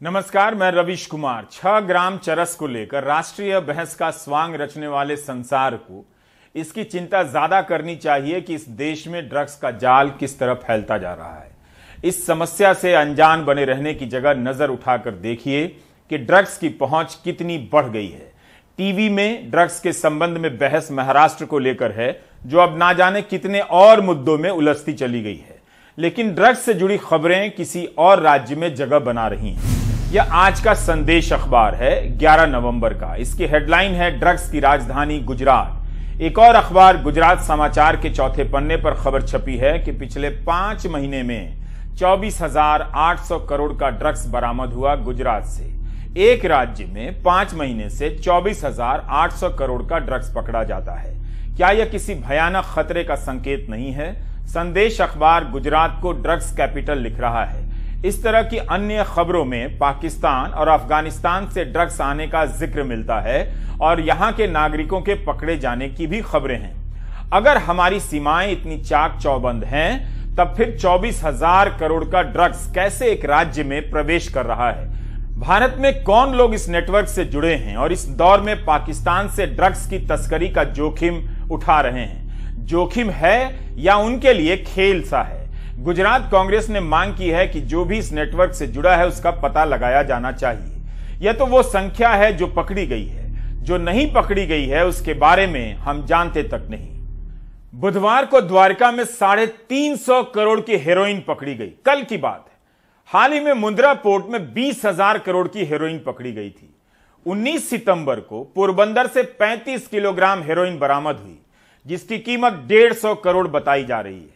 नमस्कार, मैं रविश कुमार। 6 ग्राम चरस को लेकर राष्ट्रीय बहस का स्वांग रचने वाले संसार को इसकी चिंता ज्यादा करनी चाहिए कि इस देश में ड्रग्स का जाल किस तरह फैलता जा रहा है। इस समस्या से अनजान बने रहने की जगह नजर उठाकर देखिए कि ड्रग्स की पहुंच कितनी बढ़ गई है। टीवी में ड्रग्स के संबंध में बहस महाराष्ट्र को लेकर है, जो अब ना जाने कितने और मुद्दों में उलझती चली गई है, लेकिन ड्रग्स से जुड़ी खबरें किसी और राज्य में जगह बना रही हैं। यह आज का संदेश अखबार है 11 नवंबर का। इसकी हेडलाइन है ड्रग्स की राजधानी गुजरात। एक और अखबार गुजरात समाचार के चौथे पन्ने पर खबर छपी है कि पिछले 5 महीने में 24,800 करोड़ का ड्रग्स बरामद हुआ गुजरात से। एक राज्य में 5 महीने से 24,800 करोड़ का ड्रग्स पकड़ा जाता है। क्या यह किसी भयानक खतरे का संकेत नहीं है? संदेश अखबार गुजरात को ड्रग्स कैपिटल लिख रहा है। इस तरह की अन्य खबरों में पाकिस्तान और अफगानिस्तान से ड्रग्स आने का जिक्र मिलता है और यहां के नागरिकों के पकड़े जाने की भी खबरें हैं। अगर हमारी सीमाएं इतनी चाक चौबंद हैं, तब फिर 24,000 करोड़ का ड्रग्स कैसे एक राज्य में प्रवेश कर रहा है? भारत में कौन लोग इस नेटवर्क से जुड़े हैं और इस दौर में पाकिस्तान से ड्रग्स की तस्करी का जोखिम उठा रहे हैं? जोखिम है या उनके लिए खेल सा है? गुजरात कांग्रेस ने मांग की है कि जो भी इस नेटवर्क से जुड़ा है उसका पता लगाया जाना चाहिए। यह तो वो संख्या है जो पकड़ी गई है, जो नहीं पकड़ी गई है उसके बारे में हम जानते तक नहीं। बुधवार को द्वारका में 350 करोड़ की हेरोइन पकड़ी गई। कल की बात है। हाल ही में मुंद्रा पोर्ट में 20,000 करोड़ की हेरोइन पकड़ी गई थी। 19 सितंबर को पोरबंदर से 35 किलोग्राम हेरोइन बरामद हुई, जिसकी कीमत 150 करोड़ बताई जा रही है।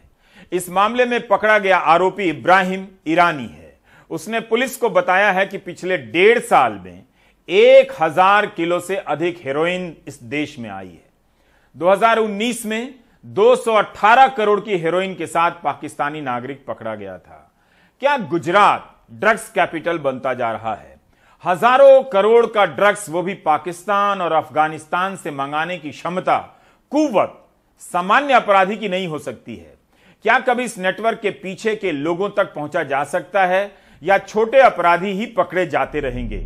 इस मामले में पकड़ा गया आरोपी इब्राहिम ईरानी है। उसने पुलिस को बताया है कि पिछले 1.5 साल में 1000 किलो से अधिक हेरोइन इस देश में आई है। 2019 में 218 करोड़ की हेरोइन के साथ पाकिस्तानी नागरिक पकड़ा गया था। क्या गुजरात ड्रग्स कैपिटल बनता जा रहा है? हजारों करोड़ का ड्रग्स, वो भी पाकिस्तान और अफगानिस्तान से मंगाने की क्षमता, कुव्वत सामान्य अपराधी की नहीं हो सकती है। क्या कभी इस नेटवर्क के पीछे के लोगों तक पहुंचा जा सकता है या छोटे अपराधी ही पकड़े जाते रहेंगे?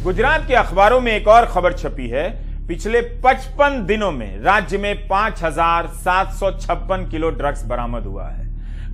गुजरात के अखबारों में एक और खबर छपी है। पिछले 55 दिनों में राज्य में 5,756 किलो ड्रग्स बरामद हुआ है।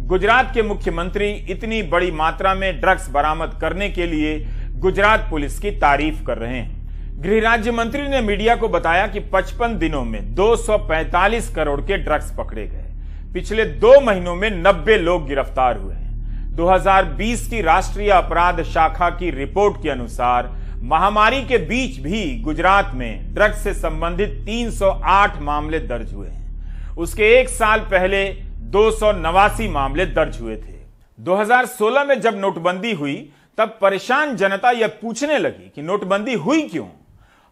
गुजरात के मुख्यमंत्री इतनी बड़ी मात्रा में ड्रग्स बरामद करने के लिए गुजरात पुलिस की तारीफ कर रहे हैं। गृह राज्य मंत्री ने मीडिया को बताया कि 55 दिनों में 245 करोड़ के ड्रग्स पकड़े गए। पिछले 2 महीनों में 90 लोग गिरफ्तार हुए हैं। 2020 की राष्ट्रीय अपराध शाखा की रिपोर्ट के अनुसार महामारी के बीच भी गुजरात में ड्रग्स से संबंधित 308 मामले दर्ज हुए हैं। उसके 1 साल पहले 289 मामले दर्ज हुए थे। 2016 में जब नोटबंदी हुई, तब परेशान जनता यह पूछने लगी कि नोटबंदी हुई क्यों।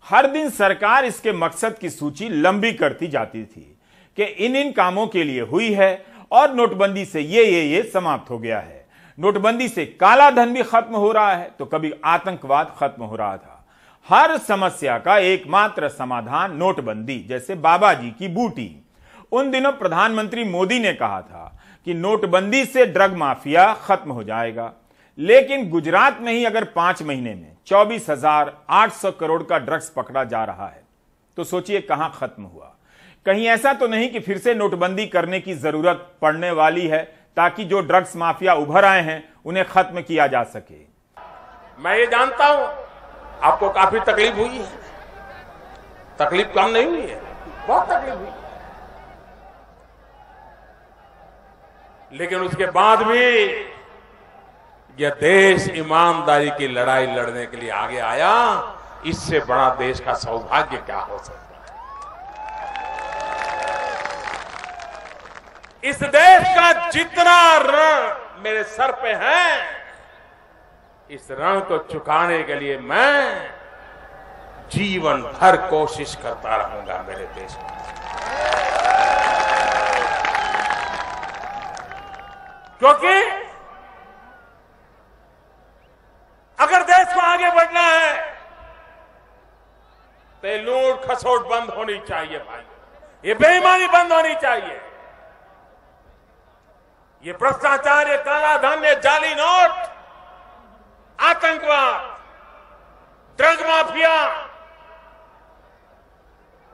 हर दिन सरकार इसके मकसद की सूची लंबी करती जाती थी कि इन कामों के लिए हुई है और नोटबंदी से ये समाप्त हो गया है। नोटबंदी से काला धन भी खत्म हो रहा है, तो कभी आतंकवाद खत्म हो रहा था। हर समस्या का एकमात्र समाधान नोटबंदी, जैसे बाबा जी की बूटी। उन दिनों प्रधानमंत्री मोदी ने कहा था कि नोटबंदी से ड्रग माफिया खत्म हो जाएगा, लेकिन गुजरात में ही अगर 5 महीने में 24,800 करोड़ का ड्रग्स पकड़ा जा रहा है, तो सोचिए कहां खत्म हुआ। कहीं ऐसा तो नहीं कि फिर से नोटबंदी करने की जरूरत पड़ने वाली है ताकि जो ड्रग्स माफिया उभर आए हैं उन्हें खत्म किया जा सके? मैं ये जानता हूं आपको काफी तकलीफ हुई है। तकलीफ कम नहीं हुई है, बहुत तकलीफ हुई, लेकिन उसके बाद भी यह देश ईमानदारी की लड़ाई लड़ने के लिए आगे आया। इससे बड़ा देश का सौभाग्य क्या हो सकता है? इस देश का जितना ऋण मेरे सर पे है, इस ऋण को चुकाने के लिए मैं जीवन भर कोशिश करता रहूंगा मेरे देश में। क्योंकि अगर देश को आगे बढ़ना है तो लूट खसोट बंद होनी चाहिए भाई, ये बेईमानी बंद होनी चाहिए, ये भ्रष्टाचार, ये काला धन, ये जाली नोट आतंकवाद, ड्रग माफिया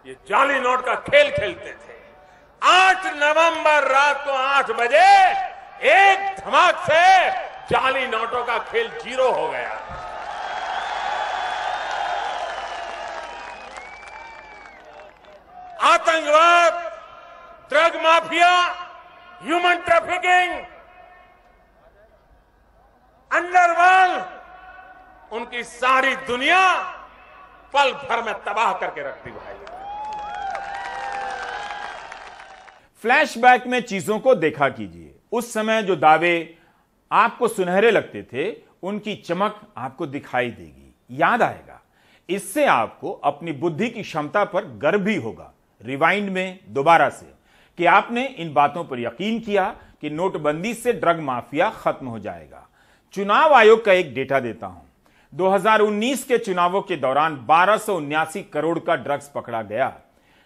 ये जाली नोट का खेल खेलते थे। 8 नवंबर रात को 8 बजे एक धमाक से जाली नोटों का खेल 0 हो गया। आतंकवाद, drug mafia, human trafficking, underworld, उनकी सारी दुनिया पल भर में तबाह करके रख दी भाई। फ्लैशबैक में चीजों को देखा कीजिए। उस समय जो दावे आपको सुनहरे लगते थे, उनकी चमक आपको दिखाई देगी, याद आएगा। इससे आपको अपनी बुद्धि की क्षमता पर गर्व भी होगा। रिवाइंड में दोबारा से कि आपने इन बातों पर यकीन किया कि नोटबंदी से ड्रग माफिया खत्म हो जाएगा। चुनाव आयोग का एक डेटा देता हूं। 2019 के चुनावों के दौरान 1279 करोड़ का ड्रग्स पकड़ा गया।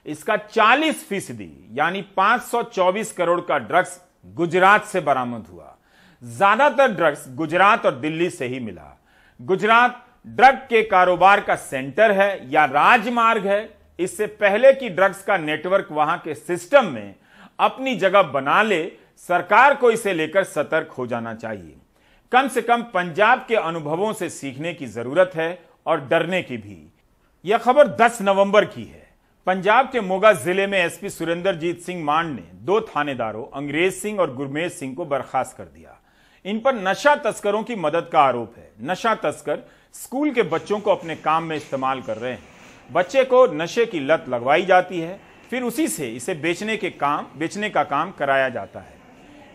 इसका 40% यानी 524 करोड़ का ड्रग्स गुजरात से बरामद हुआ। ज्यादातर ड्रग्स गुजरात और दिल्ली से ही मिला। गुजरात ड्रग के कारोबार का सेंटर है या राजमार्ग है। इससे पहले कि ड्रग्स का नेटवर्क वहां के सिस्टम में अपनी जगह बना ले, सरकार को इसे लेकर सतर्क हो जाना चाहिए। कम से कम पंजाब के अनुभवों से सीखने की जरूरत है और डरने की भी। यह खबर 10 नवंबर की है। पंजाब के मोगा जिले में एसपी सुरेंद्रजीत सिंह मान ने 2 थानेदारों अंग्रेज सिंह और गुरमेज सिंह को बर्खास्त कर दिया। इन पर नशा तस्करों की मदद का आरोप है। नशा तस्कर स्कूल के बच्चों को अपने काम में इस्तेमाल कर रहे हैं। बच्चे को नशे की लत लगवाई जाती है, फिर उसी से इसे बेचने का काम कराया जाता है।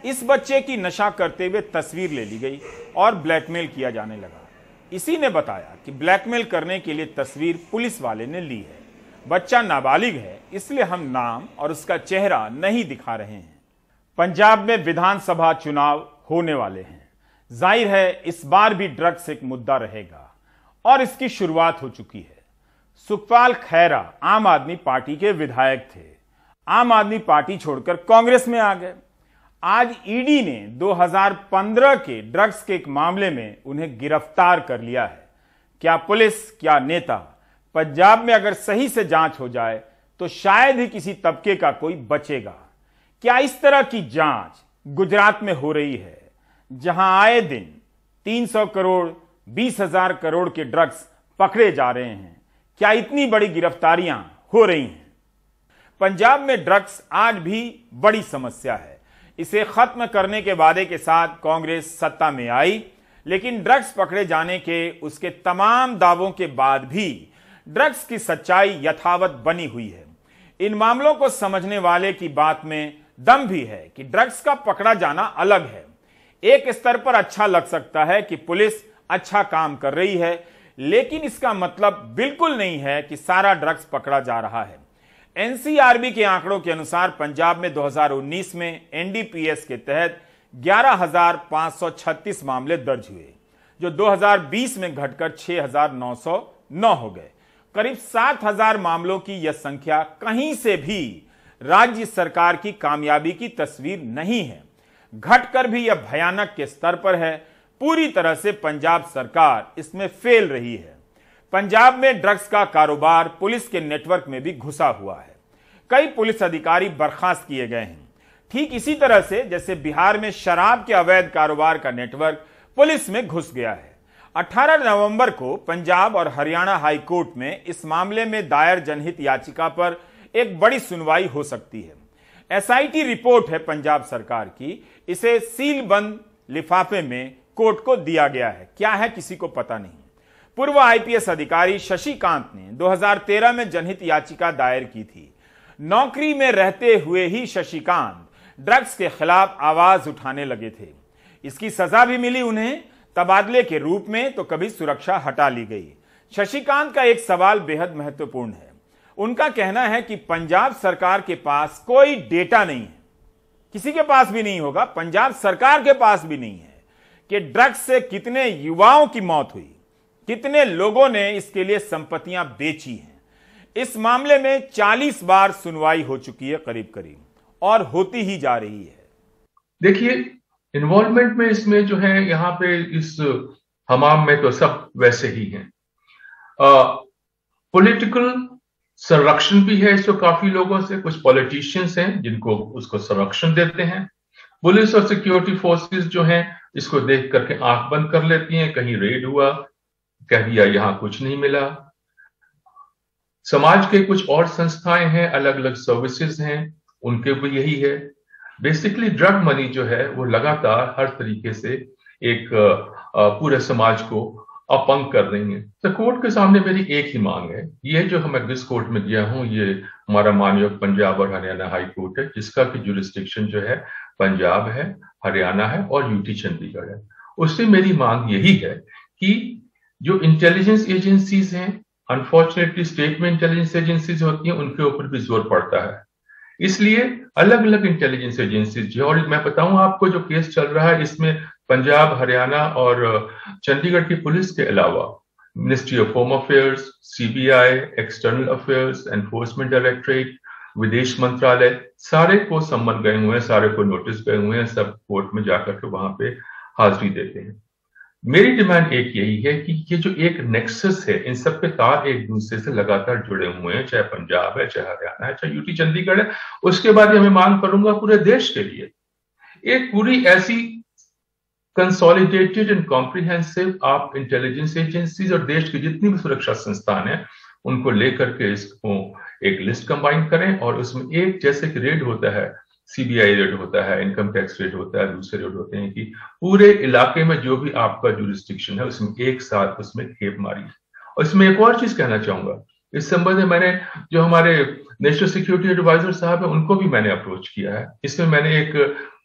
इस बच्चे की नशा करते हुए तस्वीर ले ली गई और ब्लैकमेल किया जाने लगा। इसी ने बताया कि ब्लैकमेल करने के लिए तस्वीर पुलिस वाले ने ली है। बच्चा नाबालिग है, इसलिए हम नाम और उसका चेहरा नहीं दिखा रहे हैं। पंजाब में विधानसभा चुनाव होने वाले हैं। जाहिर है इस बार भी ड्रग्स एक मुद्दा रहेगा और इसकी शुरुआत हो चुकी है। सुखपाल खैरा आम आदमी पार्टी के विधायक थे। आम आदमी पार्टी छोड़कर कांग्रेस में आ गए। आज ईडी ने 2015 के ड्रग्स के एक मामले में उन्हें गिरफ्तार कर लिया है। क्या पुलिस, क्या नेता, पंजाब में अगर सही से जांच हो जाए तो शायद ही किसी तबके का कोई बचेगा। क्या इस तरह की जांच गुजरात में हो रही है, जहां आए दिन 300 करोड़ 20,000 करोड़ के ड्रग्स पकड़े जा रहे हैं? क्या इतनी बड़ी गिरफ्तारियां हो रही हैं? पंजाब में ड्रग्स आज भी बड़ी समस्या है। इसे खत्म करने के वादे के साथ कांग्रेस सत्ता में आई, लेकिन ड्रग्स पकड़े जाने के उसके तमाम दावों के बाद भी ड्रग्स की सच्चाई यथावत बनी हुई है। इन मामलों को समझने वाले की बात में दम भी है कि ड्रग्स का पकड़ा जाना अलग है। एक स्तर पर अच्छा लग सकता है कि पुलिस अच्छा काम कर रही है, लेकिन इसका मतलब बिल्कुल नहीं है कि सारा ड्रग्स पकड़ा जा रहा है। एनसीआरबी के आंकड़ों के अनुसार पंजाब में 2019 में एनडीपीएस के तहत 11,536 मामले दर्ज हुए, जो 2020 में घटकर 6,909 हो गए। करीब 7,000 मामलों की यह संख्या कहीं से भी राज्य सरकार की कामयाबी की तस्वीर नहीं है। घटकर भी यह भयानक के स्तर पर है। पूरी तरह से पंजाब सरकार इसमें फेल रही है। पंजाब में ड्रग्स का कारोबार पुलिस के नेटवर्क में भी घुसा हुआ है। कई पुलिस अधिकारी बर्खास्त किए गए हैं। ठीक इसी तरह से जैसे बिहार में शराब के अवैध कारोबार का नेटवर्क पुलिस में घुस गया है। 18 नवंबर को पंजाब और हरियाणा हाई कोर्ट में इस मामले में दायर जनहित याचिका पर एक बड़ी सुनवाई हो सकती है। एसआईटी रिपोर्ट है पंजाब सरकार की। इसे सील बंद लिफाफे में कोर्ट को दिया गया है। क्या है किसी को पता नहीं। पूर्व आईपीएस अधिकारी शशिकांत ने 2013 में जनहित याचिका दायर की थी। नौकरी में रहते हुए ही शशिकांत ड्रग्स के खिलाफ आवाज उठाने लगे थे। इसकी सजा भी मिली उन्हें, तबादले के रूप में, तो कभी सुरक्षा हटा ली गई। शशिकांत का एक सवाल बेहद महत्वपूर्ण है। उनका कहना है कि पंजाब सरकार के पास कोई डेटा नहीं है, किसी के पास भी नहीं होगा, पंजाब सरकार के पास भी नहीं है कि ड्रग्स से कितने युवाओं की मौत हुई, कितने लोगों ने इसके लिए संपत्तियां बेची हैं। इस मामले में 40 बार सुनवाई हो चुकी है करीब करीब, और होती ही जा रही है। देखिए, इन्वॉल्वमेंट में इसमें जो है यहाँ पे इस हमाम में तो सब वैसे ही हैं। पॉलिटिकल संरक्षण भी है इसको काफी लोगों से, कुछ पॉलिटिशियंस हैं जिनको उसको संरक्षण देते हैं। पुलिस और सिक्योरिटी फोर्सेस जो हैं इसको देख करके आंख बंद कर लेती हैं, कहीं रेड हुआ कह दिया यहां कुछ नहीं मिला। समाज के कुछ और संस्थाएं हैं, अलग अलग सर्विसेज हैं, उनके भी यही है। बेसिकली ड्रग मनी जो है वो लगातार हर तरीके से एक पूरे समाज को अपंग कर रही है। तो कोर्ट के सामने मेरी एक ही मांग है, ये जो मैं जिस कोर्ट में गया हूं ये हमारा माननीय पंजाब और हरियाणा हाई कोर्ट है, जिसका की जुरिस्डिक्शन जो है पंजाब है, हरियाणा है और यूटी चंडीगढ़ है। उससे मेरी मांग यही है कि जो इंटेलिजेंस एजेंसीज हैं, अनफॉर्चुनेटली स्टेट में इंटेलिजेंस एजेंसीज होती हैं, उनके ऊपर भी जोर पड़ता है। इसलिए अलग अलग इंटेलिजेंस एजेंसीज, और मैं बताऊं आपको जो केस चल रहा है इसमें पंजाब, हरियाणा और चंडीगढ़ की पुलिस के अलावा ministry of home affairs, CBI, external affairs, enforcement directorate, विदेश मंत्रालय, सारे को सम्मन गए हुए हैं, सारे को नोटिस गए हुए हैं, सब कोर्ट में जाकर के वहां पे हाजिरी देते हैं। मेरी डिमांड एक यही है कि ये जो एक नेक्सस है, इन सब के तार एक दूसरे से लगातार जुड़े हुए हैं, चाहे पंजाब है, चाहे हरियाणा है, चाहे यूटी चंडीगढ़ है। उसके बाद मैं मांग करूंगा पूरे देश के लिए एक पूरी ऐसी कंसोलिडेटेड एंड कॉम्प्रिहेंसिव आप इंटेलिजेंस एजेंसीज और देश की जितनी भी सुरक्षा संस्थान है उनको लेकर के इसको एक लिस्ट कंबाइन करें, और उसमें एक जैसे कि रेड होता है, सीबीआई रेड होता है, इनकम टैक्स रेड होता है, दूसरे रेड होते हैं, कि पूरे इलाके में जो भी आपका जुरिस्डिक्शन है उसमें एक साथ उसमें खेप मारी। और इसमें एक और चीज कहना चाहूंगा, इस संबंध में मैंने जो हमारे नेशनल सिक्योरिटी एडवाइजर साहब है उनको भी मैंने अप्रोच किया है। इसमें मैंने एक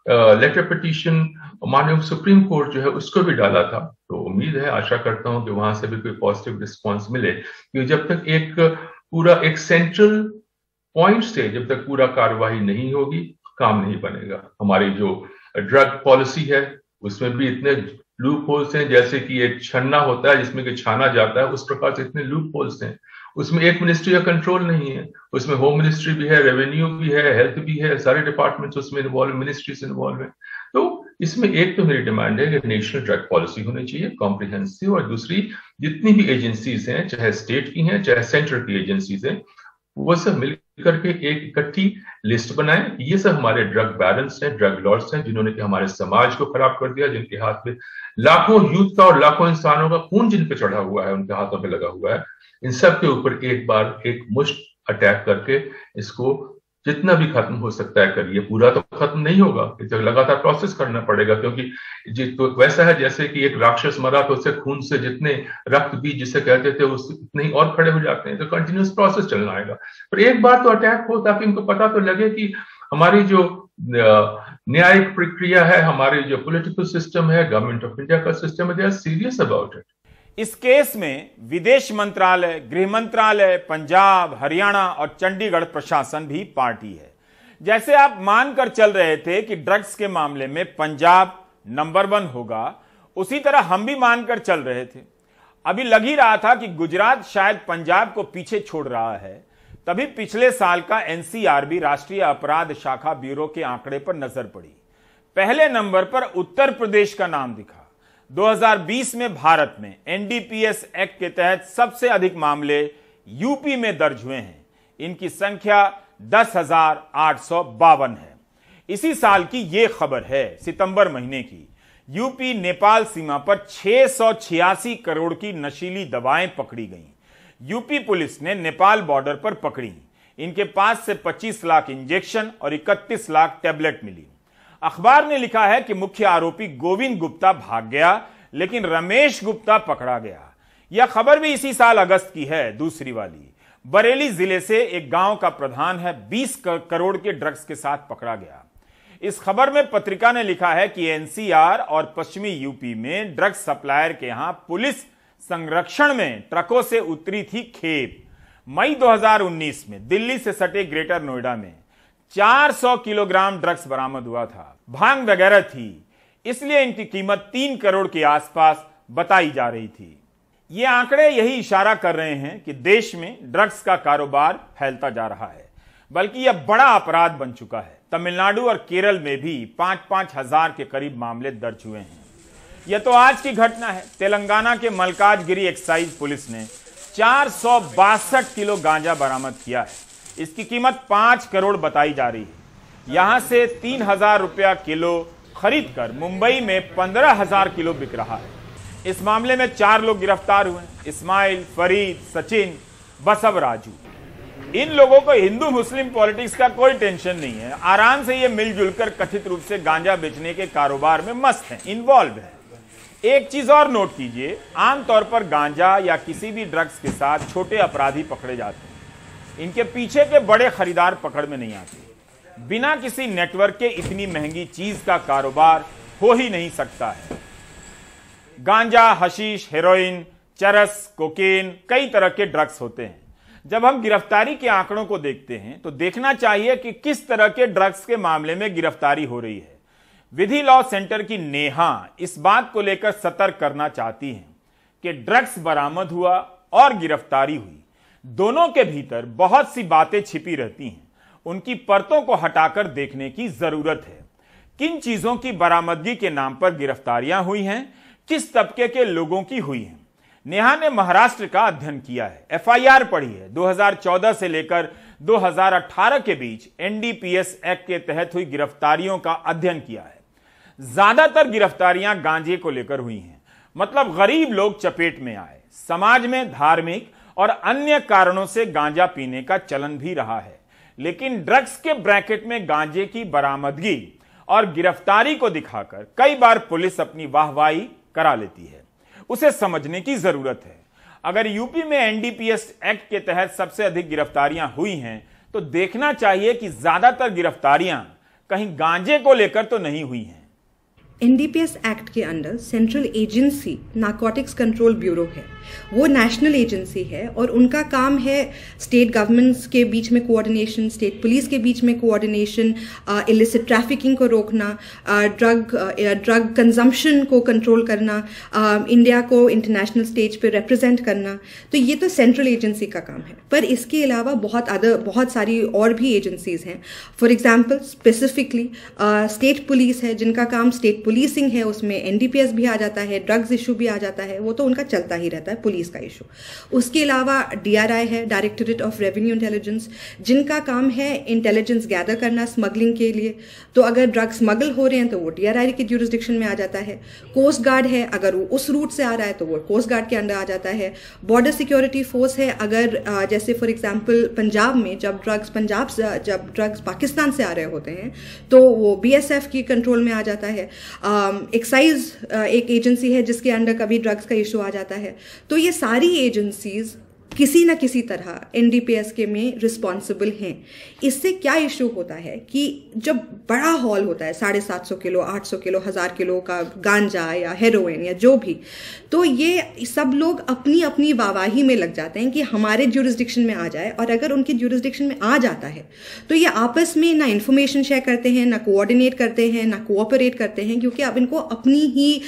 लेटर पिटीशन माननीय सुप्रीम कोर्ट जो है उसको भी डाला था, तो उम्मीद है, आशा करता हूं कि वहां से भी कोई पॉजिटिव रिस्पॉन्स मिले, क्योंकि जब तक एक पूरा एक सेंट्रल पॉइंट से जब तक पूरा कार्यवाही नहीं होगी काम नहीं बनेगा। हमारी जो ड्रग पॉलिसी है उसमें भी इतने लूप होल्स हैं, जैसे कि एक छन्ना होता है जिसमें कि छाना जाता है, उस प्रकार से इतने लूप होल्स हैं। उसमें एक मिनिस्ट्री का कंट्रोल नहीं है, उसमें होम मिनिस्ट्री भी है, रेवेन्यू भी है, हेल्थ भी है, सारे डिपार्टमेंट्स उसमें इन्वॉल्व, मिनिस्ट्रीज इन्वॉल्व है। तो इसमें एक तो मेरी डिमांड है कि नेशनल ड्रग पॉलिसी होनी चाहिए कॉम्प्रिहेंसिव, और दूसरी जितनी भी एजेंसीज हैं, चाहे स्टेट की हैं चाहे सेंट्रल की एजेंसीज हैं, वो सब मिलकर के एक इकट्ठी लिस्ट बनाएं। ये सब हमारे ड्रग बैरन्स हैं, ड्रग लॉर्ड्स हैं, जिन्होंने कि हमारे समाज को खराब कर दिया, जिनके हाथ में लाखों यूथ का और लाखों इंसानों का खून जिन पे चढ़ा हुआ है, उनके हाथों पे लगा हुआ है। इन सब के ऊपर एक बार एक मुश्त अटैक करके इसको जितना भी खत्म हो सकता है करिए। पूरा तो खत्म नहीं होगा, इसे लगातार प्रोसेस करना पड़ेगा, क्योंकि तो वैसा है जैसे कि एक राक्षस मरा तो उससे खून से जितने रक्त बीज जिसे कहते थे उस इतने ही और खड़े हो जाते हैं, तो कंटिन्यूस प्रोसेस चलना आएगा। पर एक बार तो अटैक हो ताकि उनको पता तो लगे कि हमारी जो न्यायिक प्रक्रिया है, हमारी जो पॉलिटिकल सिस्टम है, गवर्नमेंट ऑफ इंडिया का सिस्टम है, they are serious about it. इस केस में विदेश मंत्रालय, गृह मंत्रालय, पंजाब, हरियाणा और चंडीगढ़ प्रशासन भी पार्टी है। जैसे आप मानकर चल रहे थे कि ड्रग्स के मामले में पंजाब नंबर 1 होगा, उसी तरह हम भी मानकर चल रहे थे। अभी लग ही रहा था कि गुजरात शायद पंजाब को पीछे छोड़ रहा है। तभी पिछले साल का एनसीआरबी राष्ट्रीय अपराध शाखा ब्यूरो के आंकड़े पर नजर पड़ी। पहले नंबर पर उत्तर प्रदेश का नाम दिखा। 2020 में भारत में एनडीपीएस एक्ट के तहत सबसे अधिक मामले यूपी में दर्ज हुए हैं। इनकी संख्या 10,852 है। इसी साल की यह खबर है, सितंबर महीने की। यूपी नेपाल सीमा पर 686 करोड़ की नशीली दवाएं पकड़ी गईं। यूपी पुलिस ने नेपाल बॉर्डर पर पकड़ी। इनके पास से 25 लाख इंजेक्शन और 31 लाख टैबलेट मिली। अखबार ने लिखा है कि मुख्य आरोपी गोविंद गुप्ता भाग गया, लेकिन रमेश गुप्ता पकड़ा गया। यह खबर भी इसी साल अगस्त की है। दूसरी वाली बरेली जिले से एक गांव का प्रधान है 20 करोड़ के ड्रग्स के साथ पकड़ा गया। इस खबर में पत्रिका ने लिखा है कि एनसीआर और पश्चिमी यूपी में ड्रग्स सप्लायर के यहां पुलिस संरक्षण में ट्रकों से उतरी थी खेप। मई 2019 में दिल्ली से सटे ग्रेटर नोएडा में 400 किलोग्राम ड्रग्स बरामद हुआ था। भांग वगैरह थी, इसलिए इनकी कीमत 3 करोड़ के आसपास बताई जा रही थी। ये आंकड़े यही इशारा कर रहे हैं कि देश में ड्रग्स का कारोबार फैलता जा रहा है, बल्कि यह बड़ा अपराध बन चुका है। तमिलनाडु और केरल में भी 5-5 हजार के करीब मामले दर्ज हुए हैं। यह तो आज की घटना है। तेलंगाना के मलकाजगिरी एक्साइज पुलिस ने 462 किलो गांजा बरामद किया है। इसकी कीमत 5 करोड़ बताई जा रही है। यहां से 3,000 रुपया किलो खरीद कर मुंबई में 15,000 किलो बिक रहा है। इस मामले में 4 लोग गिरफ्तार हुए, इस्माइल, फरीद, सचिन, बसव राजू। इन लोगों को हिंदू मुस्लिम पॉलिटिक्स का कोई टेंशन नहीं है। आराम से ये मिलजुल कर कथित रूप से गांजा बेचने के कारोबार में मस्त हैं, इन्वॉल्व है। एक चीज और नोट कीजिए, आमतौर पर गांजा या किसी भी ड्रग्स के साथ छोटे अपराधी पकड़े जाते हैं। इनके पीछे के बड़े खरीदार पकड़ में नहीं आते। बिना किसी नेटवर्क के इतनी महंगी चीज का कारोबार हो ही नहीं सकता है। गांजा, हशीश, हेरोइन, चरस, कोकेन, कई तरह के ड्रग्स होते हैं। जब हम गिरफ्तारी के आंकड़ों को देखते हैं तो देखना चाहिए कि किस तरह के ड्रग्स के मामले में गिरफ्तारी हो रही है। विधि लॉ सेंटर की नेहा इस बात को लेकर सतर्क करना चाहती हैं कि ड्रग्स बरामद हुआ और गिरफ्तारी हुई, दोनों के भीतर बहुत सी बातें छिपी रहती हैं। उनकी परतों को हटाकर देखने की जरूरत है। किन चीजों की बरामदगी के नाम पर गिरफ्तारियां हुई हैं, किस तबके के लोगों की हुई हैं। नेहा ने महाराष्ट्र का अध्ययन किया है, एफआईआर पढ़ी है। 2014 से लेकर 2018 के बीच एनडीपीएस एक्ट के तहत हुई गिरफ्तारियों का अध्ययन किया है। ज्यादातर गिरफ्तारियां गांजे को लेकर हुई हैं, मतलब गरीब लोग चपेट में आए। समाज में धार्मिक और अन्य कारणों से गांजा पीने का चलन भी रहा है, लेकिन ड्रग्स के ब्रैकेट में गांजे की बरामदगी और गिरफ्तारी को दिखाकर कई बार पुलिस अपनी वाहवाही करा लेती है। उसे समझने की जरूरत है। अगर यूपी में एनडीपीएस एक्ट के तहत सबसे अधिक गिरफ्तारियां हुई हैं, तो देखना चाहिए कि ज्यादातर गिरफ्तारियां कहीं गांजे को लेकर तो नहीं हुई हैं। एनडीपीएस एक्ट के under central agency narcotics control bureau है। वो नेशनल एजेंसी है और उनका काम है स्टेट गवर्नमेंट्स के बीच में कोऑर्डिनेशन, स्टेट पुलिस के बीच में कोऑर्डिनेशन, इलिसिट ट्रैफिकिंग को रोकना, ड्रग कंजम्पशन को कंट्रोल करना, इंडिया को इंटरनेशनल स्टेज पे रिप्रेजेंट करना। तो ये तो सेंट्रल एजेंसी का काम है, पर इसके अलावा बहुत सारी और भी एजेंसीज हैं। For example specifically state police है, जिनका काम स्टेट पुलिसिंग है। उसमें एनडीपीएस भी आ जाता है, ड्रग्स इशू भी आ जाता है, वो तो उनका चलता ही रहता है पुलिस का इशू। उसके अलावा डीआरआई है, डायरेक्टरेट ऑफ रेवेन्यू इंटेलिजेंस, जिनका काम है इंटेलिजेंस गैदर करना स्मगलिंग के लिए। तो अगर ड्रग स्मगल हो रहे हैं तो वो डीआरआई के ज्यूरिसडिक्शन में आ जाता है। कोस्ट गार्ड है, अगर वो उस रूट से आ रहा है तो वो कोस्ट गार्ड के अंडर आ जाता है। बॉर्डर सिक्योरिटी फोर्स है, अगर जैसे फॉर एग्जाम्पल पंजाब में जब ड्रग्स पाकिस्तान से आ रहे होते हैं तो वो बीएसएफ की कंट्रोल में आ जाता है। एक्साइज एक एजेंसी है जिसके अंडर कभी ड्रग्स का इशू आ जाता है। तो ये सारी एजेंसीज किसी न किसी तरह एनडीपीएस के में रिस्पॉन्सिबल हैं। इससे क्या इशू होता है कि जब बड़ा हॉल होता है 750 किलो, 800 किलो, 1000 किलो का गांजा या हेरोइन या जो भी, तो ये सब लोग अपनी अपनी वाहवाही में लग जाते हैं कि हमारे ज्यूरिसडिक्शन में आ जाए। और अगर उनके ज्यूरिसडिक्शन में आ जाता है तो ये आपस में ना इन्फॉर्मेशन शेयर करते हैं, ना कोऑर्डिनेट करते हैं, ना कोऑपरेट करते हैं, क्योंकि अब इनको अपनी ही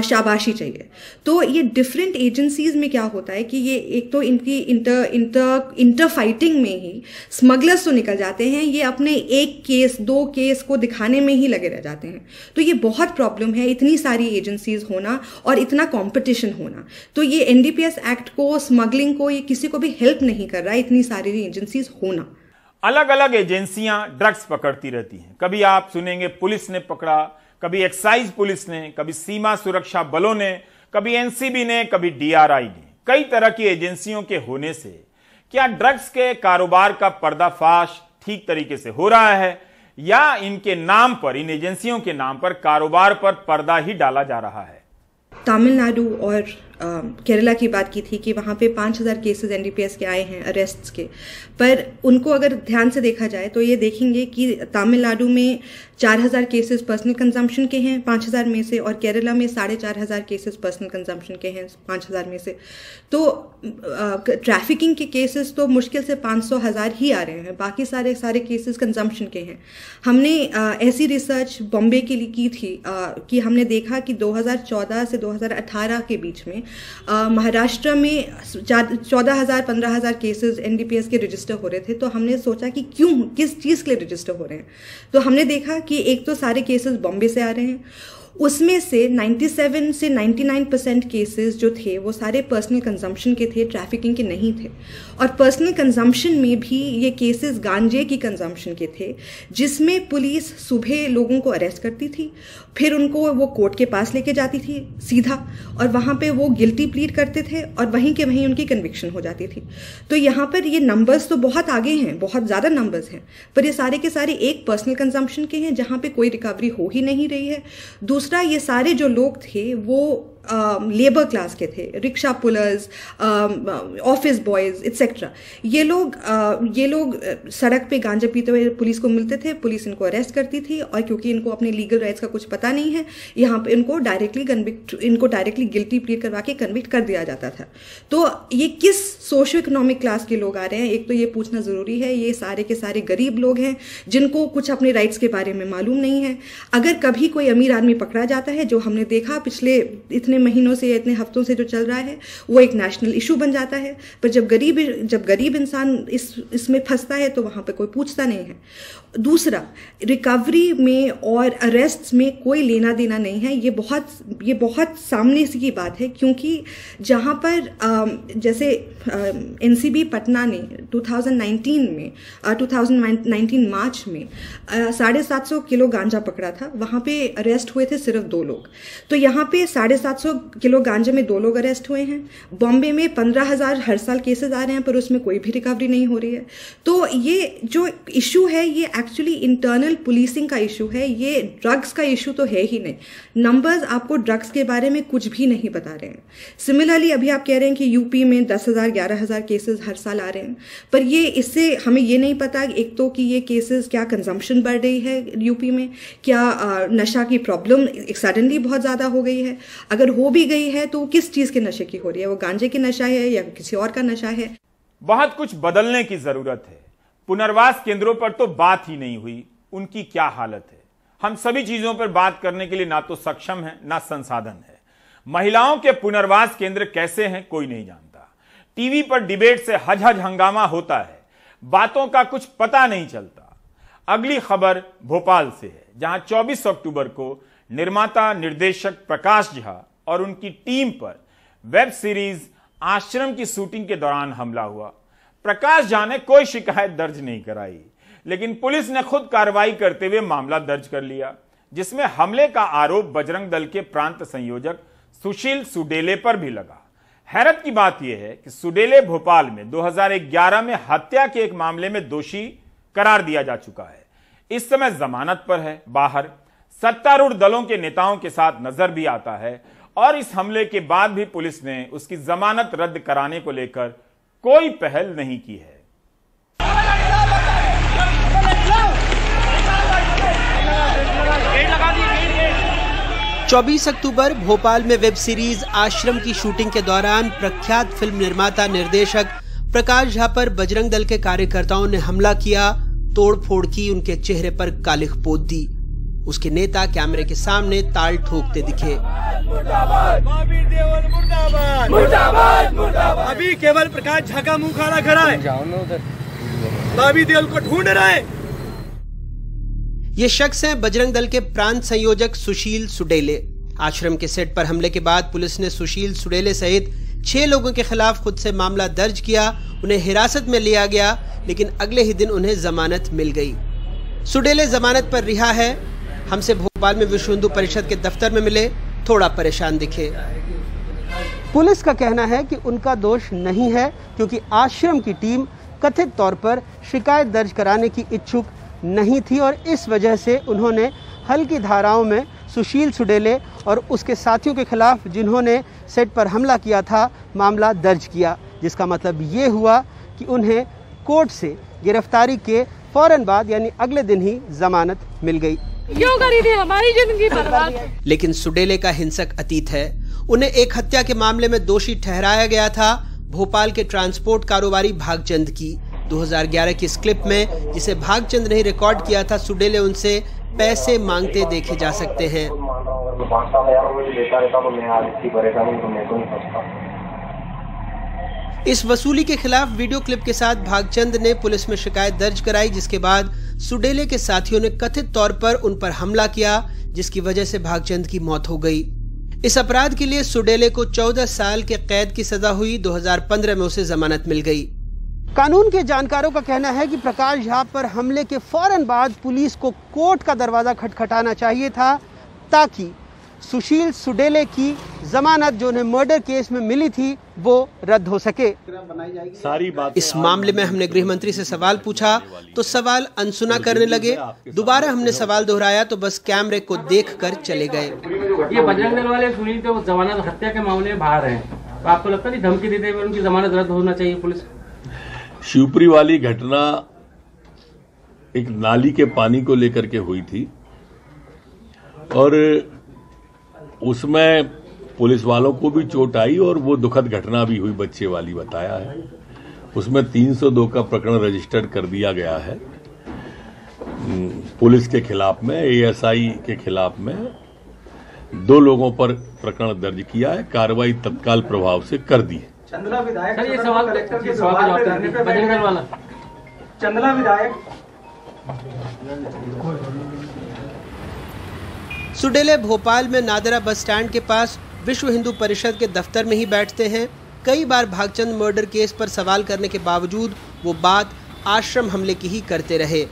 शाबाशी चाहिए। तो ये डिफरेंट एजेंसीज में क्या होता है कि ये एक तो इनकी इंटर फाइटिंग में ही स्मगलर्स तो निकल जाते हैं, ये अपने एक केस 2 केस को दिखाने में ही लगे रह जाते हैं। तो ये बहुत प्रॉब्लम है, इतनी सारी एजेंसीज होना और इतना कंपटीशन होना। तो ये एनडीपीएस एक्ट को, स्मगलिंग को, ये किसी को भी हेल्प नहीं कर रहा है, इतनी सारी एजेंसीज होना। अलग अलग एजेंसियां ड्रग्स पकड़ती रहती हैं। कभी आप सुनेंगे पुलिस ने पकड़ा, कभी एक्साइज पुलिस ने, कभी सीमा सुरक्षा बलों ने, कभी एनसीबी ने, कभी डीआरआई ने। कई तरह की एजेंसियों के होने से क्या ड्रग्स के कारोबार का पर्दाफाश ठीक तरीके से हो रहा है, या इनके नाम पर, इन एजेंसियों के नाम पर कारोबार पर पर्दा ही डाला जा रहा है? तमिलनाडु और केरला की बात की थी कि वहाँ पे 5000 केसेस एनडीपीएस के आए हैं अरेस्ट्स के, पर उनको अगर ध्यान से देखा जाए तो ये देखेंगे कि तमिलनाडु में 4000 केसेस पर्सनल कंजम्पशन के हैं 5000 में से, और केरला में 4500 केसेस पर्सनल कंजम्पशन के हैं 5000 में से। तो ट्रैफिकिंग के केसेस तो मुश्किल से 500-1000 ही आ रहे हैं, बाकी सारे केसेस कंजम्पशन के हैं। हमने ऐसी रिसर्च बॉम्बे के लिए की थी कि हमने देखा कि 2014 से 2018 के बीच में महाराष्ट्र में 14,000-15,000 केसेस एनडीपीएस के रजिस्टर हो रहे थे। तो हमने सोचा कि क्यों, किस चीज़ के लिए रजिस्टर हो रहे हैं। तो हमने देखा कि एक तो सारे केसेस बॉम्बे से आ रहे हैं, उसमें से 97 से 99% केसेस जो थे वो सारे पर्सनल कंजम्पशन के थे, ट्रैफिकिंग के नहीं थे। और पर्सनल कंजम्पशन में भी ये केसेस गांजे की कंजम्पशन के थे, जिसमें पुलिस सुबह लोगों को अरेस्ट करती थी, फिर उनको वो कोर्ट के पास लेके जाती थी सीधा, और वहाँ पे वो गिल्टी प्लीड करते थे और वहीं के वहीं उनकी कन्विक्शन हो जाती थी। तो यहाँ पर ये नंबर्स तो बहुत आगे हैं, बहुत ज़्यादा नंबर्स हैं, पर ये सारे के सारे एक पर्सनल कंजम्पशन के हैं जहाँ पे कोई रिकवरी हो ही नहीं रही है। दूसरा, ये सारे जो लोग थे वो लेबर क्लास के थे, rickshaw pullers, office boys etcetera. ये लोग सड़क पे गांजा पीते हुए पुलिस को मिलते थे, पुलिस इनको अरेस्ट करती थी, और क्योंकि इनको अपने लीगल राइट्स का कुछ पता नहीं है, यहाँ पे इनको डायरेक्टली गिल्टी प्लीड करवा के कन्विक्ट कर दिया जाता था। तो ये किस सोशियो इकोनॉमिक क्लास के लोग आ रहे हैं, एक तो ये पूछना जरूरी है। ये सारे के सारे गरीब लोग हैं जिनको कुछ अपने राइट्स के बारे में मालूम नहीं है। अगर कभी कोई अमीर आदमी पकड़ा जाता है, जो हमने देखा पिछले इतने महीनों से, इतने हफ्तों से जो चल रहा है, वो एक नेशनल इशू बन जाता है। पर जब गरीब इंसान इसमें फंसता है तो वहां पे कोई पूछता नहीं है। दूसरा, रिकवरी में और अरेस्ट में कोई लेना देना नहीं है। ये बहुत सामने से की बात है, क्योंकि जहां पर जैसे एनसीबी पटना ने 2019 मार्च में 750 किलो गांजा पकड़ा था, वहां पे अरेस्ट हुए थे सिर्फ 2 लोग। तो यहाँ पे 750 किलो गांजे में 2 लोग अरेस्ट हुए हैं। बॉम्बे में 15,000 हर साल केसेस आ रहे हैं, पर उसमें कोई भी रिकवरी नहीं हो रही है। तो ये जो इशू है, ये एक्चुअली इंटरनल पुलिसिंग का इशू है, ये ड्रग्स का इशू तो है ही नहीं। नंबर्स आपको ड्रग्स के बारे में कुछ भी नहीं बता रहे हैं। सिमिलरली अभी आप कह रहे हैं कि यूपी में 10,000 11,000 केसेस हर साल आ रहे हैं, पर ये इससे हमें ये नहीं पता एक तो कि ये केसेस क्या कंजम्पशन बढ़ रही है यूपी में, क्या नशा की प्रॉब्लम सडनली बहुत ज्यादा हो गई है। अगर हो भी गई है तो किस चीज के नशे की हो रही है, वो गांजे की नशा है या किसी और का नशा है। बहुत कुछ बदलने की जरूरत है। पुनर्वास केंद्रों पर तो बात ही नहीं हुई, उनकी क्या हालत है। हम सभी चीजों पर बात करने के लिए ना तो सक्षम है ना संसाधन है। महिलाओं के पुनर्वास केंद्र कैसे हैं कोई नहीं जानता। टीवी पर डिबेट से हज हंगामा होता है, बातों का कुछ पता नहीं चलता। अगली खबर भोपाल से है, जहां 24 अक्टूबर को निर्माता निर्देशक प्रकाश झा और उनकी टीम पर वेब सीरीज आश्रम की शूटिंग के दौरान हमला हुआ। प्रकाश झा ने कोई शिकायत दर्ज नहीं कराई, लेकिन पुलिस ने खुद कार्रवाई करते हुए मामला दर्ज कर लिया, जिसमें हमले का आरोप बजरंग दल के प्रांत संयोजक सुशील सुडेले पर भी लगा। हैरत की बात यह है कि सुडेले भोपाल में 2011 में हत्या के एक मामले में दोषी करार दिया जा चुका है। इस समय जमानत पर है बाहर, सत्तारूढ़ दलों के नेताओं के साथ नजर भी आता है, और इस हमले के बाद भी पुलिस ने उसकी जमानत रद्द कराने को लेकर कोई पहल नहीं की है। 24 अक्टूबर भोपाल में वेब सीरीज आश्रम की शूटिंग के दौरान प्रख्यात फिल्म निर्माता निर्देशक प्रकाश झा पर बजरंग दल के कार्यकर्ताओं ने हमला किया, तोड़फोड़ की, उनके चेहरे पर कालिख पोत दी। उसके नेता कैमरे के सामने ताल ठोकते दिखे। अभी केवल प्रकाश झा का मुंह खाना खड़ा है, बॉबी देओल को ढूंढ रहे। ये शख्स हैं बजरंग दल के प्रांत संयोजक सुशील सुडेले। आश्रम के सेट पर हमले के बाद पुलिस ने सुशील सुडेले सहित 6 लोगों के खिलाफ खुद से मामला दर्ज किया। उन्हें हिरासत में लिया गया, लेकिन अगले ही दिन उन्हें जमानत मिल गई। सुडेले जमानत पर रिहा है। हमसे भोपाल में विश्व हिंदू परिषद के दफ्तर में मिले, थोड़ा परेशान दिखे। पुलिस का कहना है कि उनका दोष नहीं है, क्योंकि आश्रम की टीम कथित तौर पर शिकायत दर्ज कराने की इच्छुक नहीं थी, और इस वजह से उन्होंने हल्की धाराओं में सुशील सुडेले और उसके साथियों के खिलाफ, जिन्होंने सेट पर हमला किया था, मामला दर्ज किया। जिसका मतलब ये हुआ कि उन्हें कोर्ट से गिरफ्तारी के फौरन बाद यानी अगले दिन ही जमानत मिल गई। क्यों करी थी हमारी जिंदगी बर्बाद। लेकिन सुडेले का हिंसक अतीत है। उन्हें एक हत्या के मामले में दोषी ठहराया गया था, भोपाल के ट्रांसपोर्ट कारोबारी भागचंद की। 2011 की इस क्लिप में, जिसे भागचंद ने रिकॉर्ड किया था, सुडेले उनसे पैसे मांगते देखे जा सकते हैं। इस वसूली के खिलाफ वीडियो क्लिप के साथ भागचंद ने पुलिस में शिकायत दर्ज कराई, जिसके बाद सुडेले के साथियों ने कथित तौर पर उन पर हमला किया, जिसकी वजह से भागचंद की मौत हो गई। इस अपराध के लिए सुडेले को 14 साल के कैद की सजा हुई। 2015 में उसे जमानत मिल गई। कानून के जानकारों का कहना है कि प्रकाश झा पर हमले के फौरन बाद पुलिस को कोर्ट का दरवाजा खटखटाना चाहिए था, ताकि सुशील सुडेले की जमानत जो उन्हें मर्डर केस में मिली थी वो रद्द हो सके। सारी बात इस मामले में हमने गृह मंत्री से सवाल पूछा तो सवाल अनसुना करने लगे। दोबारा हमने सवाल दोहराया तो बस कैमरे को देखकर चले गए। ये बजरंग दल वाले सुनील तो जमानत हत्या के मामले में बाहर हैं, तो आपको लगता नहीं धमकी देते हुए उनकी जमानत रद्द होना चाहिए? पुलिस शिवपुरी वाली घटना एक नाली के पानी को लेकर के हुई थी और उसमें पुलिस वालों को भी चोट आई और वो दुखद घटना भी हुई, बच्चे वाली बताया है। उसमें 302 का प्रकरण रजिस्टर्ड कर दिया गया है पुलिस के खिलाफ में, एएसआई के खिलाफ में 2 लोगों पर प्रकरण दर्ज किया है, कार्रवाई तत्काल प्रभाव से कर दी है। चंदला विधायक सर, ये सवाल बजरंग दल वाला चंदला विधायक सुडेले भोपाल में नादरा बस स्टैंड के पास विश्व हिंदू परिषद के दफ्तर में ही बैठते हैं। कई बार भागचंद मर्डर केस पर सवाल करने के बावजूद वो बात आश्रम हमले की ही करते रहे।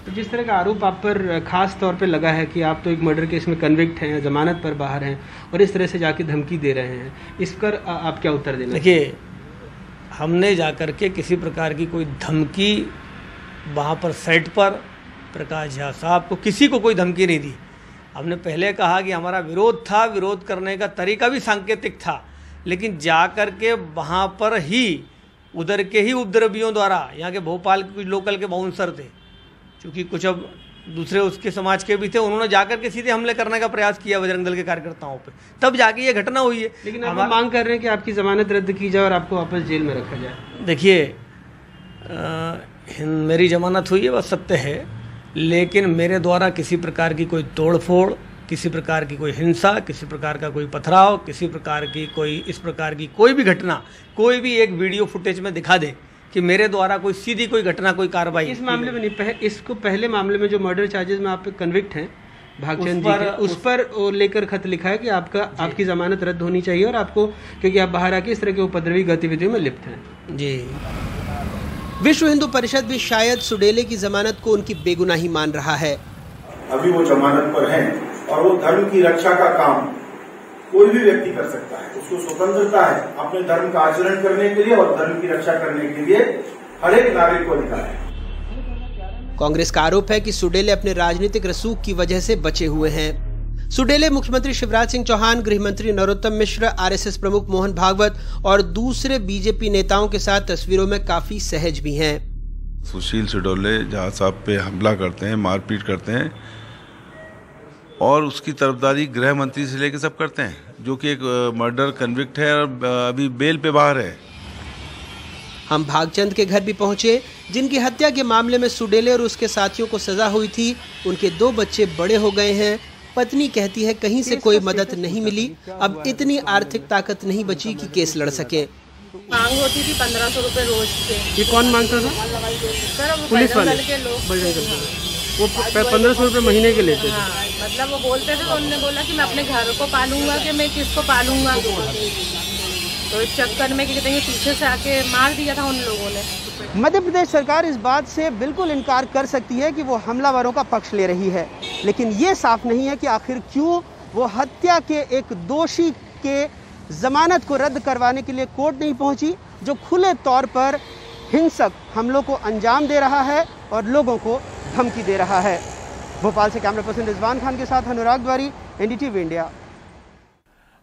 तो जिस तरह का आरोप आप पर खास तौर पे लगा है कि आप तो एक मर्डर केस में कन्विक्ट हैं, जमानत पर बाहर हैं और इस तरह से जाके धमकी दे रहे हैं, इस पर आप क्या उत्तर देना? देखिए, हमने जाकर के किसी प्रकार की कोई धमकी वहाँ पर सेट पर प्रकाश झा साहब को किसी को कोई धमकी नहीं दी। हमने पहले कहा कि हमारा विरोध था, विरोध करने का तरीका भी सांकेतिक था, लेकिन जाकर के वहाँ पर ही उधर के ही उपद्रवियों द्वारा, यहाँ के भोपाल के कुछ लोकल के बाउंसर थे, क्योंकि कुछ अब दूसरे उसके समाज के भी थे, उन्होंने जाकर के सीधे हमले करने का प्रयास किया बजरंग दल के कार्यकर्ताओं पे, तब जाके ये घटना हुई है। लेकिन हम मांग कर रहे हैं कि आपकी जमानत रद्द की जाए और आपको वापस जेल में रखा जाए। देखिए, मेरी जमानत हुई है, बस सत्य है, लेकिन मेरे द्वारा किसी प्रकार की कोई तोड़फोड़, किसी प्रकार की कोई हिंसा, किसी प्रकार का कोई पथराव, किसी प्रकार की कोई इस प्रकार की कोई भी घटना, कोई भी एक वीडियो फुटेज में दिखा दे कि मेरे द्वारा कोई सीधी कोई घटना, कोई कार्रवाई इस मामले में नहीं। इसको पहले मामले में जो मर्डर चार्जेस में आप कन्विक्ट हैं भागचंद जी के, उस पर लेकर खत लिखा है कि आपकी जमानत रद्द होनी चाहिए और आपको, क्योंकि आप बाहर आके इस तरह के उपद्रवी गतिविधियों में लिप्त हैं। जी। विश्व हिंदू परिषद भी शायद सुडेले की जमानत को उनकी बेगुनाही मान रहा है। अभी वो जमानत पर हैं और वो धर्म की रक्षा का काम कोई भी व्यक्ति कर सकता है, उसको स्वतंत्रता है अपने धर्म का आचरण करने के लिए और धर्म की रक्षा करने के लिए हर एक नागरिक को अधिकार है। कांग्रेस का आरोप है कि सुडेले अपने राजनीतिक रसूख की वजह से बचे हुए हैं। सुडेले मुख्यमंत्री शिवराज सिंह चौहान, गृह मंत्री नरोत्तम मिश्र, आरएसएस प्रमुख मोहन भागवत और दूसरे बीजेपी नेताओं के साथ तस्वीरों में काफी सहज भी हैं। सुशील सुडेले जहाँ साहब पे हमला करते हैं, मारपीट करते हैं और उसकी तरफदारी गृह मंत्री से लेकर सब करते हैं, जो कि एक मर्डर कन्विक्ट है और अभी बेल पे बाहर है। हम भागचंद के घर भी पहुंचे, जिनकी हत्या के मामले में सुडेले और उसके साथियों को सजा हुई थी। उनके 2 बच्चे बड़े हो गए हैं। पत्नी कहती है कहीं से कोई मदद नहीं मिली, अब इतनी आर्थिक ताकत नहीं बची कि केस लड़ सके। मांग होती थी 1500 रुपए रोज से। ये कौन मांगता था? पुलिस वाले वो 1500 रुपए महीने के लेते थे। हाँ, मतलब वो बोलते थे तो उन्होंने बोला कि मैं अपने घर को पालूंगा कि मैं किसको पालूंगा, तो इस चक्कर में कि पीछे से आके मार दिया था उन लोगों ने। मध्य प्रदेश सरकार इस बात से बिल्कुल इनकार कर सकती है कि वो हमलावरों का पक्ष ले रही है, लेकिन ये साफ नहीं है कि आखिर क्यों वो हत्या के एक दोषी के जमानत को रद्द करवाने के लिए कोर्ट नहीं पहुंची, जो खुले तौर पर हिंसक हमलों को अंजाम दे रहा है और लोगों को धमकी दे रहा है। भोपाल से कैमरा पर्सन रिजवान खान के साथ अनुराग द्वारी, एनडीटीवी इंडिया।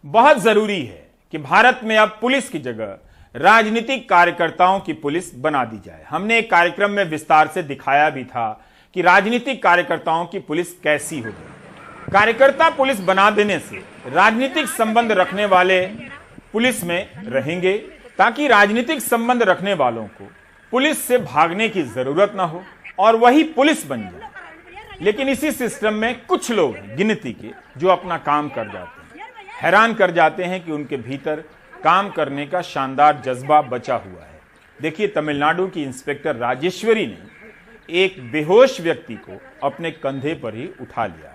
बहुत जरूरी है कि भारत में अब पुलिस की जगह राजनीतिक कार्यकर्ताओं की पुलिस बना दी जाए। हमने एक कार्यक्रम में विस्तार से दिखाया भी था कि राजनीतिक कार्यकर्ताओं की पुलिस कैसी हो जाए। कार्यकर्ता पुलिस बना देने से राजनीतिक संबंध रखने वाले पुलिस में रहेंगे, ताकि राजनीतिक संबंध रखने वालों को पुलिस से भागने की जरूरत ना हो और वही पुलिस बन जाए। लेकिन इसी सिस्टम में कुछ लोग गिनती के जो अपना काम कर जाते हैं, हैरान कर जाते हैं कि उनके भीतर काम करने का शानदार जज्बा बचा हुआ है। देखिए, तमिलनाडु की इंस्पेक्टर राजेश्वरी ने एक बेहोश व्यक्ति को अपने कंधे पर ही उठा लिया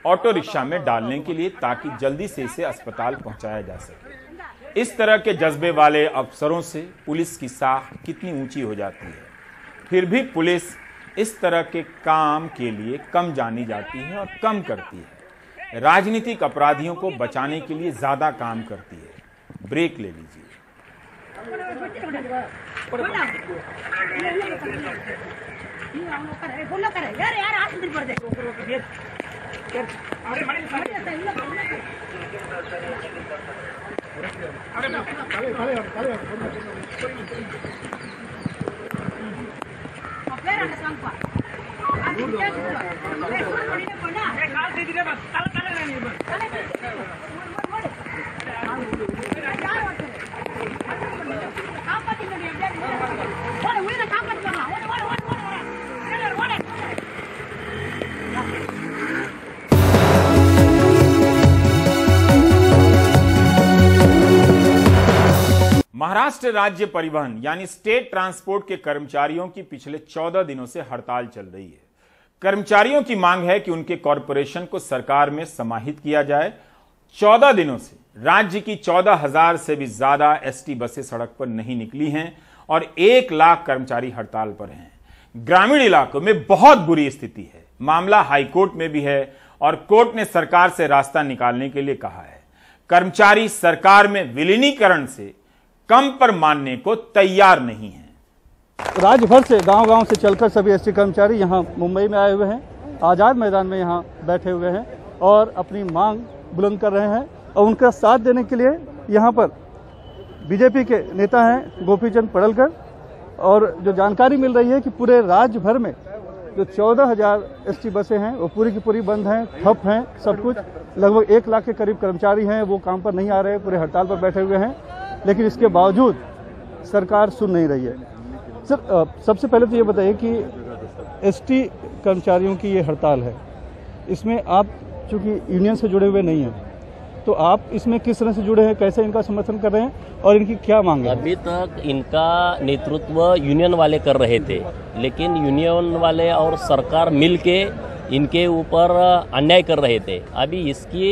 ऑटो रिक्शा में डालने के लिए, ताकि जल्दी से इसे अस्पताल पहुंचाया जा सके। इस तरह के जज्बे वाले अफसरों से पुलिस की साख कितनी ऊंची हो जाती है। फिर भी पुलिस इस तरह के काम के लिए कम जानी जाती है और कम करती है। राजनीतिक अपराधियों को बचाने के लिए ज्यादा काम करती है। ब्रेक ले लीजिए। महाराष्ट्र राज्य परिवहन यानी स्टेट ट्रांसपोर्ट के कर्मचारियों की पिछले 14 दिनों से हड़ताल चल रही है। कर्मचारियों की मांग है कि उनके कॉरपोरेशन को सरकार में समाहित किया जाए। 14 दिनों से राज्य की 14,000 से भी ज्यादा एसटी बसें सड़क पर नहीं निकली हैं और 1 लाख कर्मचारी हड़ताल पर हैं। ग्रामीण इलाकों में बहुत बुरी स्थिति है। मामला हाईकोर्ट में भी है और कोर्ट ने सरकार से रास्ता निकालने के लिए कहा है। कर्मचारी सरकार में विलीनीकरण से कम पर मानने को तैयार नहीं है। राज्य भर से गांव-गांव से चलकर सभी एसटी कर्मचारी यहां मुंबई में आए हुए हैं। आजाद मैदान में यहां बैठे हुए हैं और अपनी मांग बुलंद कर रहे हैं और उनका साथ देने के लिए यहां पर बीजेपी के नेता हैं गोपीचंद पडलकर। और जो जानकारी मिल रही है कि पूरे राज्य भर में जो 14,000 एसटी बसें हैं वो पूरी की पूरी बंद हैं, ठप हैं सब कुछ। लगभग 1 लाख के करीब कर्मचारी हैं, वो काम पर नहीं आ रहे, पूरे हड़ताल पर बैठे हुए हैं। लेकिन इसके बावजूद सरकार सुन नहीं रही है। सर, सबसे पहले तो ये बताइए कि एसटी कर्मचारियों की ये हड़ताल है, इसमें आप चूंकि यूनियन से जुड़े हुए नहीं हैं, तो आप इसमें किस तरह से जुड़े हैं, कैसे इनका समर्थन कर रहे हैं और इनकी क्या मांग है? अभी तक इनका नेतृत्व यूनियन वाले कर रहे थे, लेकिन यूनियन वाले और सरकार मिलके इनके ऊपर अन्याय कर रहे थे। अभी इसकी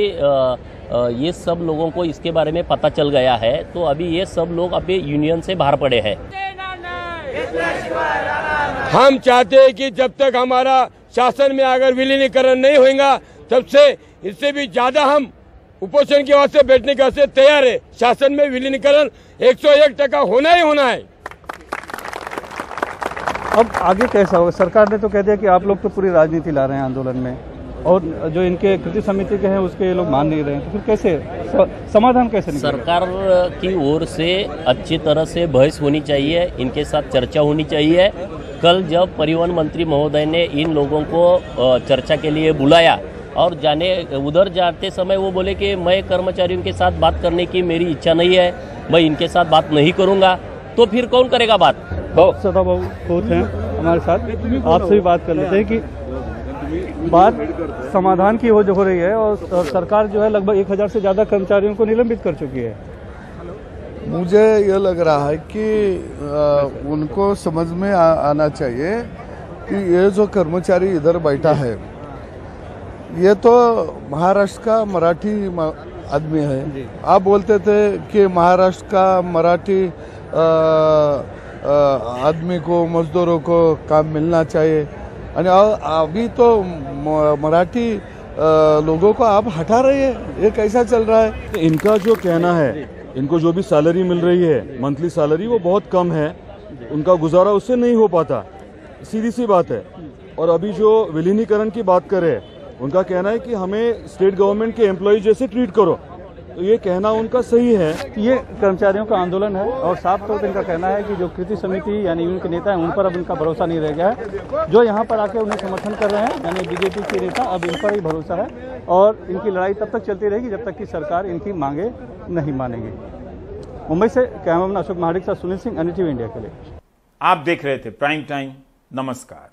ये सब लोगों को इसके बारे में पता चल गया है, तो अभी ये सब लोग अभी यूनियन से बाहर पड़े हैं। हम चाहते हैं कि जब तक हमारा शासन में अगर विलीनीकरण नहीं होगा, तब से इससे भी ज्यादा हम उपोषण के वास्ते बैठने के वास्ते तैयार है। शासन में विलीनीकरण 101% होना ही होना है। अब आगे कैसा होगा? सरकार ने तो कह दिया कि आप लोग तो पूरी राजनीति ला रहे हैं आंदोलन में, और जो इनके कृति समिति के हैं उसके ये लोग मान नहीं रहे हैं, तो फिर कैसे समाधान कैसे निकलेगा? सरकार की ओर से अच्छी तरह से बहस होनी चाहिए, इनके साथ चर्चा होनी चाहिए। कल जब परिवहन मंत्री महोदय ने इन लोगों को चर्चा के लिए बुलाया और उधर जाते समय वो बोले कि मैं कर्मचारियों के साथ बात करने की मेरी इच्छा नहीं है, मैं इनके साथ बात नहीं करूंगा, तो फिर कौन करेगा बात? सदा बाबू खुद हैं हमारे साथ, आपसे भी बात कर लेते हैं कि बात समाधान की हो रही है और सरकार जो है लगभग 1,000 से ज्यादा कर्मचारियों को निलंबित कर चुकी है। मुझे यह लग रहा है कि उनको समझ में आना चाहिए कि ये जो कर्मचारी इधर बैठा है ये तो महाराष्ट्र का मराठी आदमी है। आप बोलते थे कि महाराष्ट्र का मराठी आदमी को, मजदूरों को काम मिलना चाहिए, और अभी तो मराठी लोगों को आप हटा रहे हैं, ये कैसा चल रहा है? इनका जो कहना है, इनको जो भी सैलरी मिल रही है मंथली सैलरी वो बहुत कम है, उनका गुजारा उससे नहीं हो पाता, सीधी सी बात है। और अभी जो विलीनीकरण की बात करें, उनका कहना है कि हमें स्टेट गवर्नमेंट के एम्प्लॉय जैसे ट्रीट करो, तो ये कहना उनका सही है। ये कर्मचारियों का आंदोलन है और साफ तौर पर इनका कहना है कि जो कृति समिति यानी यूनियन के नेता हैं उन पर अब इनका भरोसा नहीं रह गया है। जो यहाँ पर आके उन्हें समर्थन कर रहे हैं यानी बीजेपी के नेता, अब इन पर ही भरोसा है और इनकी लड़ाई तब तक चलती रहेगी जब तक कि सरकार इनकी मांगे नहीं मानेगी। मुंबई से कैमरामैन अशोक महाडिक के साथ सुनील सिंह, NDTV इंडिया के लिए। आप देख रहे थे प्राइम टाइम। नमस्कार।